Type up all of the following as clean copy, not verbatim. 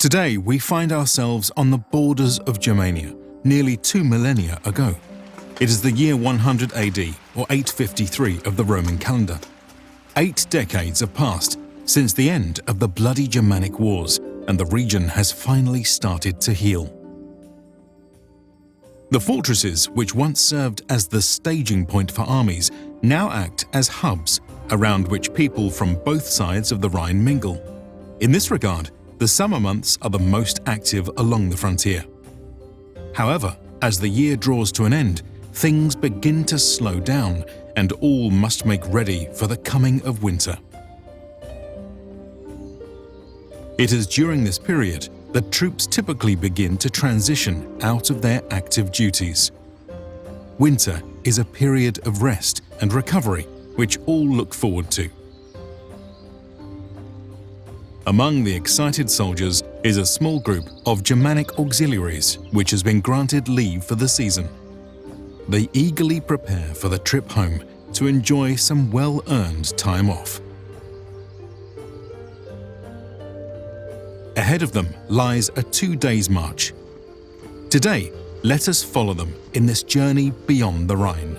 Today, we find ourselves on the borders of Germania, nearly 2 millennia ago. It is the year 100 AD, or 853 of the Roman calendar. 8 decades have passed since the end of the bloody Germanic wars, and the region has finally started to heal. The fortresses, which once served as the staging point for armies, now act as hubs around which people from both sides of the Rhine mingle. In this regard, the summer months are the most active along the frontier. However, as the year draws to an end, things begin to slow down, and all must make ready for the coming of winter. It is during this period that troops typically begin to transition out of their active duties. Winter is a period of rest and recovery, which all look forward to. Among the excited soldiers is a small group of Germanic auxiliaries which has been granted leave for the season. They eagerly prepare for the trip home to enjoy some well-earned time off. Ahead of them lies a 2-day march. Today, let us follow them in this journey beyond the Rhine.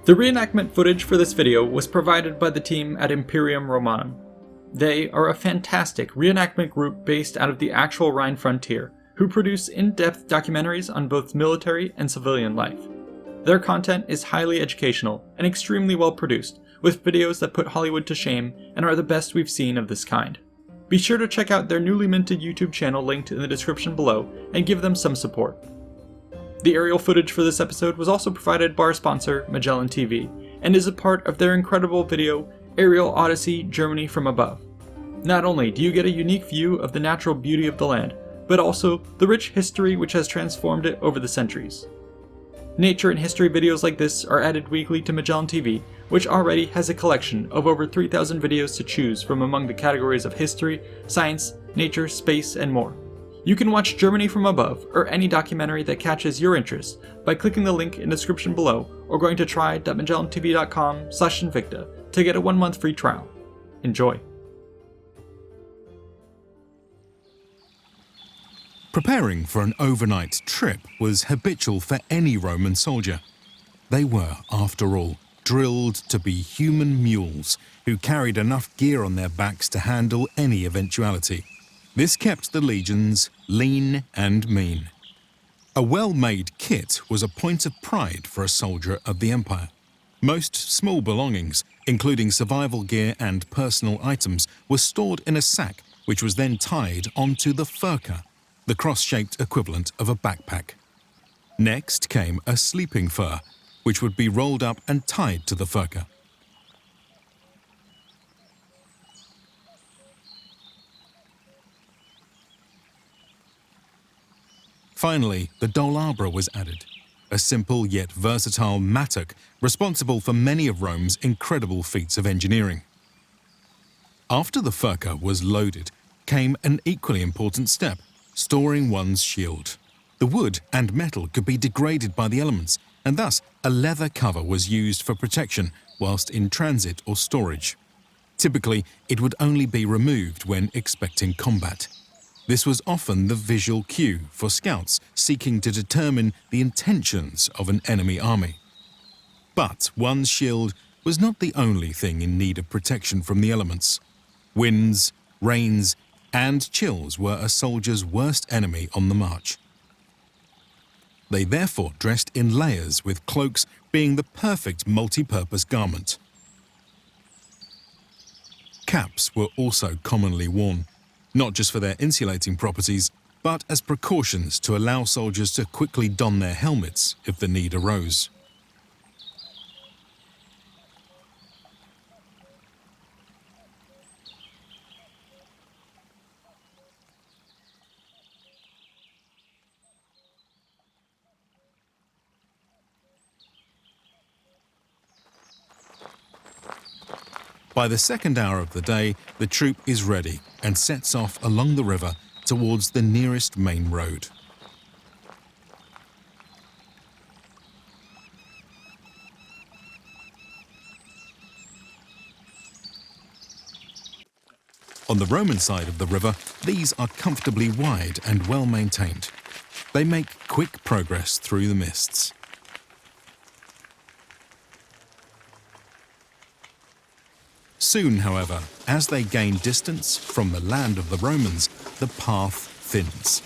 The reenactment footage for this video was provided by the team at Imperium Romanum. They are a fantastic reenactment group based out of the actual Rhine frontier, who produce in-depth documentaries on both military and civilian life. Their content is highly educational and extremely well produced, with videos that put Hollywood to shame and are the best we've seen of this kind. Be sure to check out their newly minted YouTube channel linked in the description below and give them some support. The aerial footage for this episode was also provided by our sponsor, Magellan TV, and is a part of their incredible video, Aerial Odyssey Germany from Above. Not only do you get a unique view of the natural beauty of the land, but also the rich history which has transformed it over the centuries. Nature and history videos like this are added weekly to Magellan TV, which already has a collection of over 3,000 videos to choose from among the categories of history, science, nature, space, and more. You can watch Germany from Above, or any documentary that catches your interest, by clicking the link in the description below or going to try.magellantv.com/Invicta to get a 1-month free trial. Enjoy! Preparing for an overnight trip was habitual for any Roman soldier. They were, after all, drilled to be human mules who carried enough gear on their backs to handle any eventuality. This kept the legions lean and mean. A well-made kit was a point of pride for a soldier of the empire. Most small belongings, including survival gear and personal items, were stored in a sack which was then tied onto the furka, the cross-shaped equivalent of a backpack. Next came a sleeping fur, which would be rolled up and tied to the furka. Finally, the dolabra was added, a simple yet versatile mattock responsible for many of Rome's incredible feats of engineering. After the furka was loaded, came an equally important step: storing one's shield. The wood and metal could be degraded by the elements, and thus a leather cover was used for protection whilst in transit or storage. Typically, it would only be removed when expecting combat. This was often the visual cue for scouts seeking to determine the intentions of an enemy army. But one's shield was not the only thing in need of protection from the elements. Winds, rains, and chills were a soldier's worst enemy on the march. They therefore dressed in layers, with cloaks being the perfect multi-purpose garment. Caps were also commonly worn, not just for their insulating properties, but as precautions to allow soldiers to quickly don their helmets if the need arose. By the second hour of the day, the troop is ready and sets off along the river towards the nearest main road. On the Roman side of the river, these are comfortably wide and well maintained. They make quick progress through the mists. Soon, however, as they gain distance from the land of the Romans, the path thins.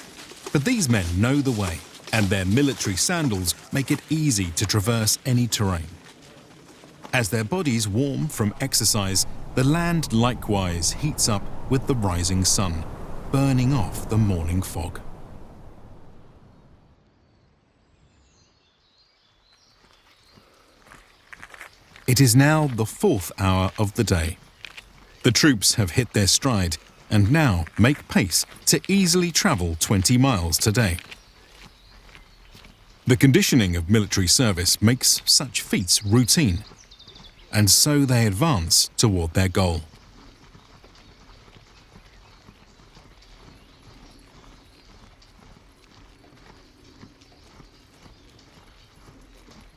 But these men know the way, and their military sandals make it easy to traverse any terrain. As their bodies warm from exercise, the land likewise heats up with the rising sun, burning off the morning fog. It is now the 4th hour of the day. The troops have hit their stride and now make pace to easily travel 20 miles today. The conditioning of military service makes such feats routine, and so they advance toward their goal.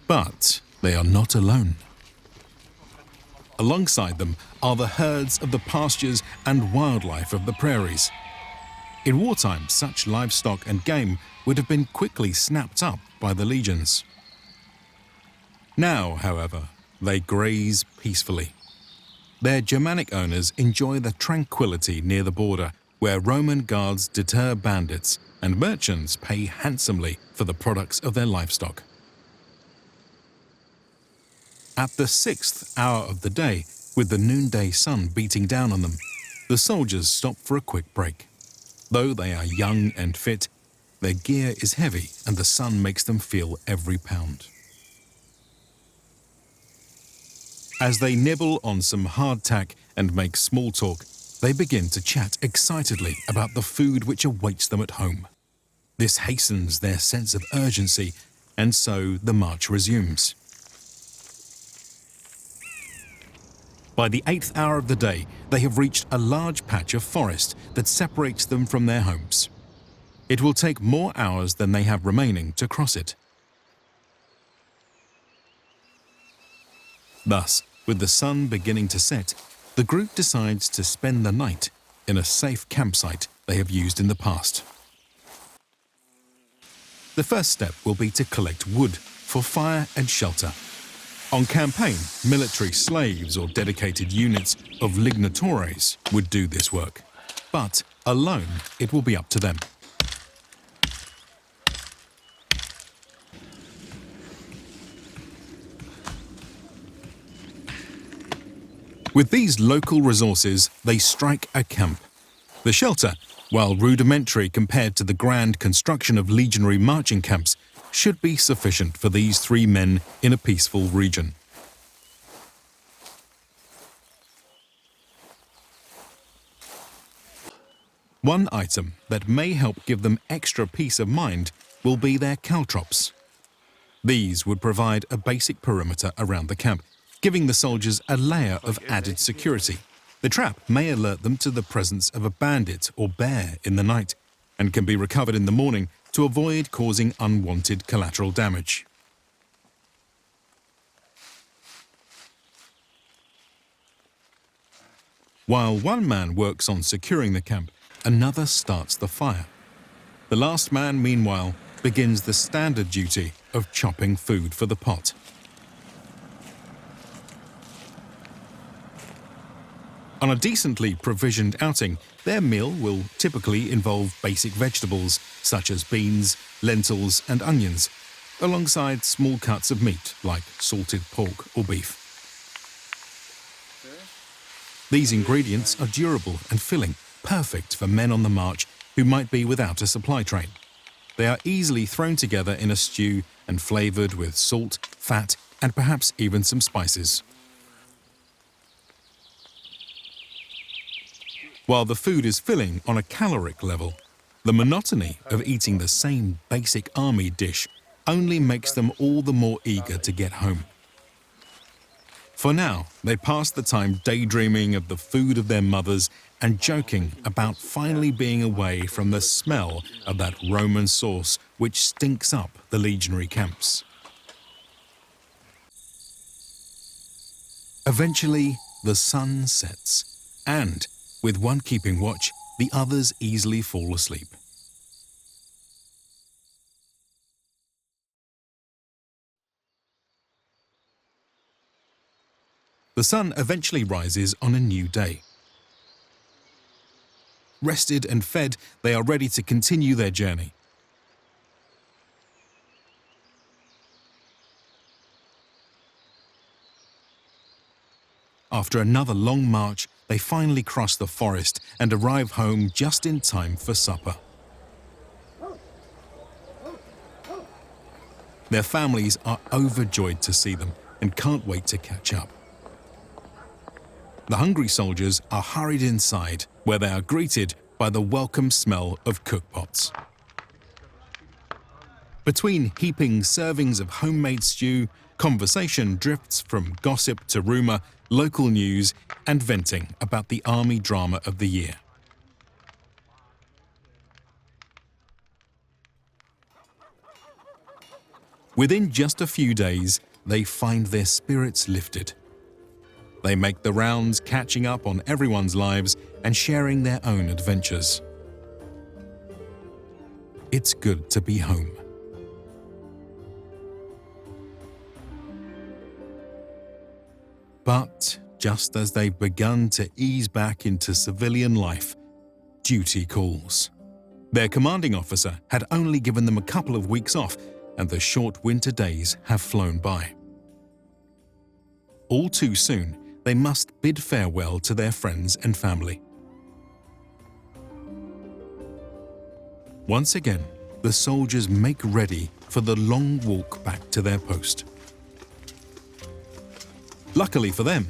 But they are not alone. Alongside them are the herds of the pastures and wildlife of the prairies. In wartime, such livestock and game would have been quickly snapped up by the legions. Now, however, they graze peacefully. Their Germanic owners enjoy the tranquility near the border, where Roman guards deter bandits and merchants pay handsomely for the products of their livestock. At the 6th hour of the day, with the noonday sun beating down on them, the soldiers stop for a quick break. Though they are young and fit, their gear is heavy and the sun makes them feel every pound. As they nibble on some hardtack and make small talk, they begin to chat excitedly about the food which awaits them at home. This hastens their sense of urgency, and so the march resumes. By the 8th hour of the day, they have reached a large patch of forest that separates them from their homes. It will take more hours than they have remaining to cross it. Thus, with the sun beginning to set, the group decides to spend the night in a safe campsite they have used in the past. The first step will be to collect wood for fire and shelter. On campaign, military slaves or dedicated units of lignatores would do this work, but alone it will be up to them. With these local resources, they strike a camp. The shelter, while rudimentary compared to the grand construction of legionary marching camps, should be sufficient for these 3 men in a peaceful region. One item that may help give them extra peace of mind will be their caltrops. These would provide a basic perimeter around the camp, giving the soldiers a layer of added security. The trap may alert them to the presence of a bandit or bear in the night, and can be recovered in the morning to avoid causing unwanted collateral damage. While one man works on securing the camp, another starts the fire. The last man, meanwhile, begins the standard duty of chopping food for the pot. On a decently provisioned outing, their meal will typically involve basic vegetables such as beans, lentils and onions, alongside small cuts of meat like salted pork or beef. These ingredients are durable and filling, perfect for men on the march who might be without a supply train. They are easily thrown together in a stew and flavored with salt, fat, and perhaps even some spices. While the food is filling on a caloric level, the monotony of eating the same basic army dish only makes them all the more eager to get home. For now, they pass the time daydreaming of the food of their mothers and joking about finally being away from the smell of that Roman sauce which stinks up the legionary camps. Eventually, the sun sets, and With one keeping watch, the others easily fall asleep. The sun eventually rises on a new day. Rested and fed, they are ready to continue their journey. After another long march, they finally cross the forest and arrive home just in time for supper. Their families are overjoyed to see them and can't wait to catch up. The hungry soldiers are hurried inside, where they are greeted by the welcome smell of cookpots. Between heaping servings of homemade stew, conversation drifts from gossip to rumour, local news, and venting about the army drama of the year. Within just a few days, they find their spirits lifted. They make the rounds, catching up on everyone's lives and sharing their own adventures. It's good to be home. But just as they've begun to ease back into civilian life, duty calls. Their commanding officer had only given them a couple of weeks off, and the short winter days have flown by. All too soon, they must bid farewell to their friends and family. Once again, the soldiers make ready for the long walk back to their post. Luckily for them,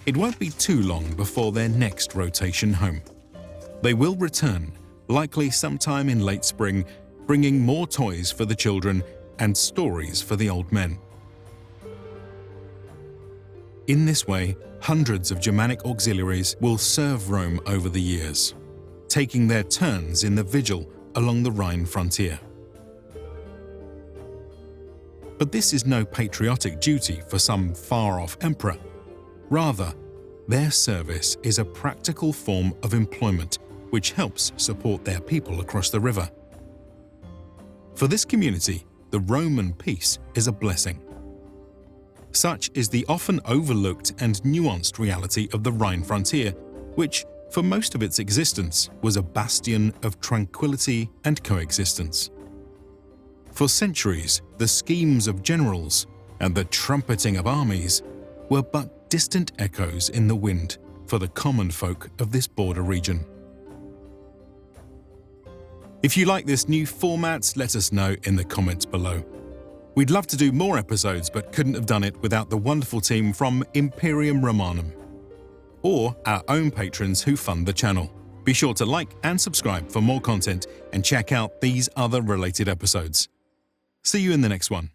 it won't be too long before their next rotation home. They will return, likely sometime in late spring, bringing more toys for the children and stories for the old men. In this way, hundreds of Germanic auxiliaries will serve Rome over the years, taking their turns in the vigil along the Rhine frontier. But this is no patriotic duty for some far-off emperor. Rather, their service is a practical form of employment which helps support their people across the river. For this community, the Roman peace is a blessing. Such is the often overlooked and nuanced reality of the Rhine frontier, which, for most of its existence, was a bastion of tranquility and coexistence. For centuries, the schemes of generals and the trumpeting of armies were but distant echoes in the wind for the common folk of this border region. If you like this new format, let us know in the comments below. We'd love to do more episodes, but couldn't have done it without the wonderful team from Imperium Romanum, or our own patrons who fund the channel. Be sure to like and subscribe for more content and check out these other related episodes. See you in the next one.